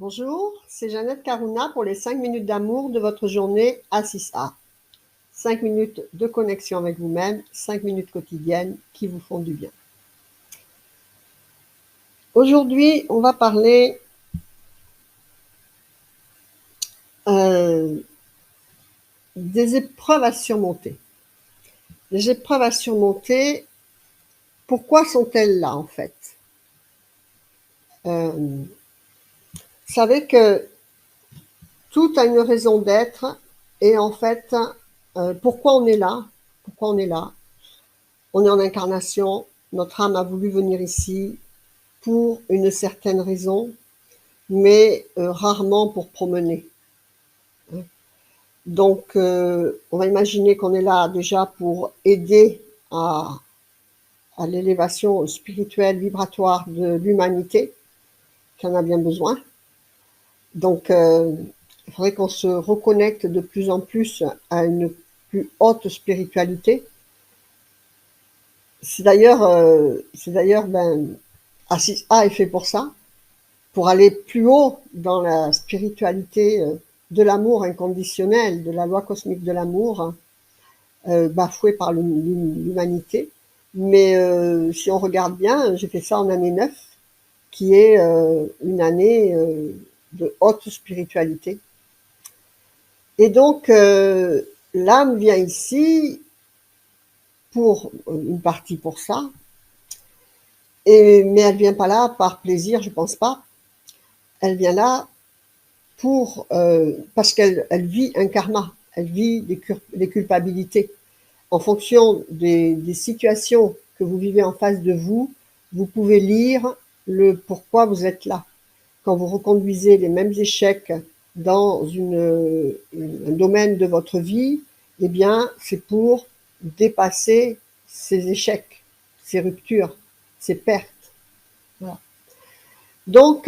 Bonjour, c'est Jeannette Karuna pour les 5 minutes d'amour de votre journée à 6A. 5 minutes de connexion avec vous-même, 5 minutes quotidiennes qui vous font du bien. Aujourd'hui, on va parler des épreuves à surmonter. Les épreuves à surmonter, pourquoi sont-elles là en fait? Vous savez que tout a une raison d'être et en fait, pourquoi on est là? Pourquoi on est là? On est en incarnation, notre âme a voulu venir ici pour une certaine raison, mais rarement pour promener. Donc, on va imaginer qu'on est là déjà pour aider à l'élévation spirituelle, vibratoire de l'humanité, qui en a bien besoin. Donc, il faudrait qu'on se reconnecte de plus en plus à une plus haute spiritualité. C'est d'ailleurs, A6A est fait pour ça, pour aller plus haut dans la spiritualité de l'amour inconditionnel, de la loi cosmique de l'amour, bafouée par l'humanité. Mais si on regarde bien, j'ai fait ça en année 9, qui est une année de haute spiritualité. Et donc, l'âme vient ici pour une partie pour ça, mais elle vient pas là par plaisir, je pense pas. Elle vient là parce qu'elle vit un karma, elle vit des culpabilités. En fonction des situations que vous vivez en face de vous, vous pouvez lire le pourquoi vous êtes là. Quand vous reconduisez les mêmes échecs dans un domaine de votre vie, eh bien, c'est pour dépasser ces échecs, ces ruptures, ces pertes. Voilà. Donc,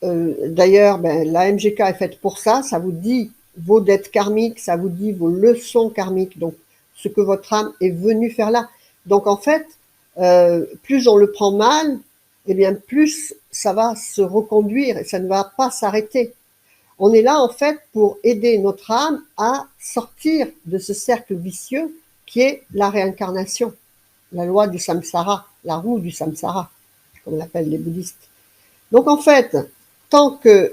d'ailleurs, la MGK est faite pour ça. Ça vous dit vos dettes karmiques, ça vous dit vos leçons karmiques, donc ce que votre âme est venue faire là. Donc, en fait, plus on le prend mal, eh bien, plus ça va se reconduire et ça ne va pas s'arrêter. On est là, en fait, pour aider notre âme à sortir de ce cercle vicieux qui est la réincarnation, la loi du samsara, la roue du samsara, comme l'appellent les bouddhistes. Donc en fait, tant qu'elle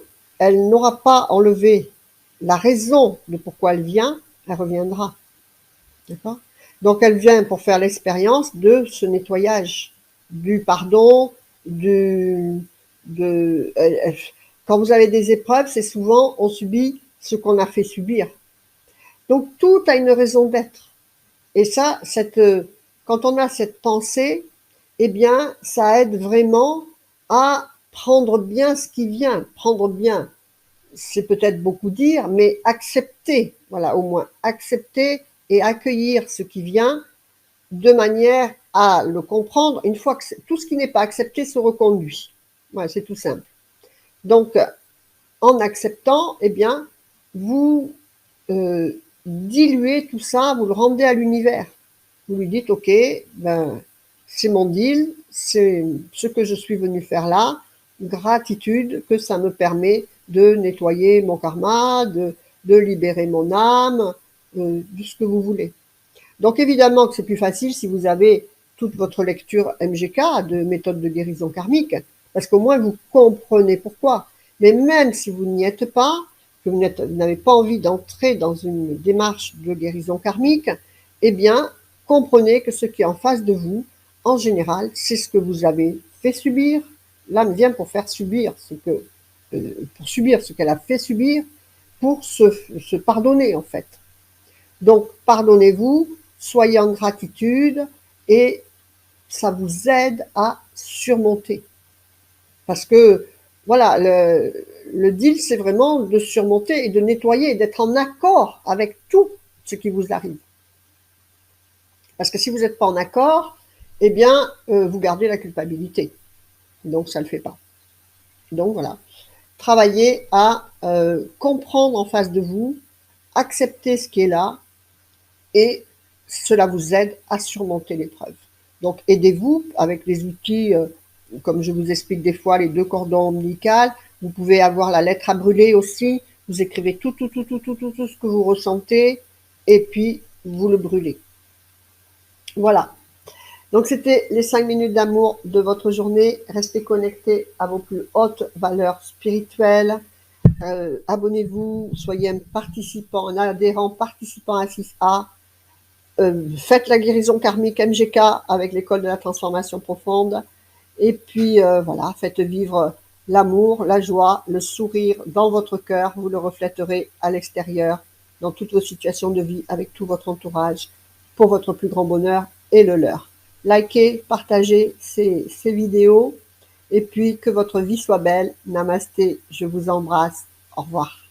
n'aura pas enlevé la raison de pourquoi elle vient, elle reviendra. D'accord ? Donc elle vient pour faire l'expérience de ce nettoyage, du pardon, quand vous avez des épreuves, c'est souvent on subit ce qu'on a fait subir. Donc tout a une raison d'être. Et ça, quand on a cette pensée, eh bien, ça aide vraiment à prendre bien ce qui vient. Prendre bien, c'est peut-être beaucoup dire, mais accepter, voilà, au moins accepter et accueillir ce qui vient de manière à le comprendre. Une fois que tout ce qui n'est pas accepté se reconduit. Voilà, c'est tout simple. Donc, en acceptant, eh bien, vous diluez tout ça, vous le rendez à l'univers. Vous lui dites, ok, c'est mon deal, c'est ce que je suis venu faire là, gratitude que ça me permet de nettoyer mon karma, de libérer mon âme, de ce que vous voulez. Donc évidemment que c'est plus facile si vous avez toute votre lecture MGK de méthode de guérison karmique, parce qu'au moins vous comprenez pourquoi. Mais même si vous n'y êtes pas, que vous n'avez pas envie d'entrer dans une démarche de guérison karmique, eh bien, comprenez que ce qui est en face de vous, en général, c'est ce que vous avez fait subir. L'âme vient pour faire subir pour subir ce qu'elle a fait subir, pour se pardonner en fait. Donc, pardonnez-vous, soyez en gratitude et ça vous aide à surmonter. Parce que, voilà, le deal, c'est vraiment de surmonter et de nettoyer et d'être en accord avec tout ce qui vous arrive. Parce que si vous n'êtes pas en accord, eh bien, vous gardez la culpabilité. Donc, ça ne le fait pas. Donc, voilà. Travaillez à comprendre en face de vous, accepter ce qui est là, et cela vous aide à surmonter l'épreuve. Donc, aidez-vous avec les outils, comme je vous explique des fois, les 2 cordons ombilicaux, Vous pouvez avoir la lettre à brûler aussi. Vous écrivez tout ce que vous ressentez et puis vous le brûlez. Voilà. Donc c'était les 5 minutes d'amour de votre journée. Restez connectés à vos plus hautes valeurs spirituelles. Abonnez-vous, soyez un participant, un adhérent participant à 6A. Faites la guérison karmique MGK avec l'école de la transformation profonde. Et puis voilà, faites vivre l'amour, la joie, le sourire dans votre cœur. Vous le reflèterez à l'extérieur, dans toutes vos situations de vie, avec tout votre entourage, pour votre plus grand bonheur et le leur. Likez, partagez ces vidéos. Et puis que votre vie soit belle. Namasté, je vous embrasse. Au revoir.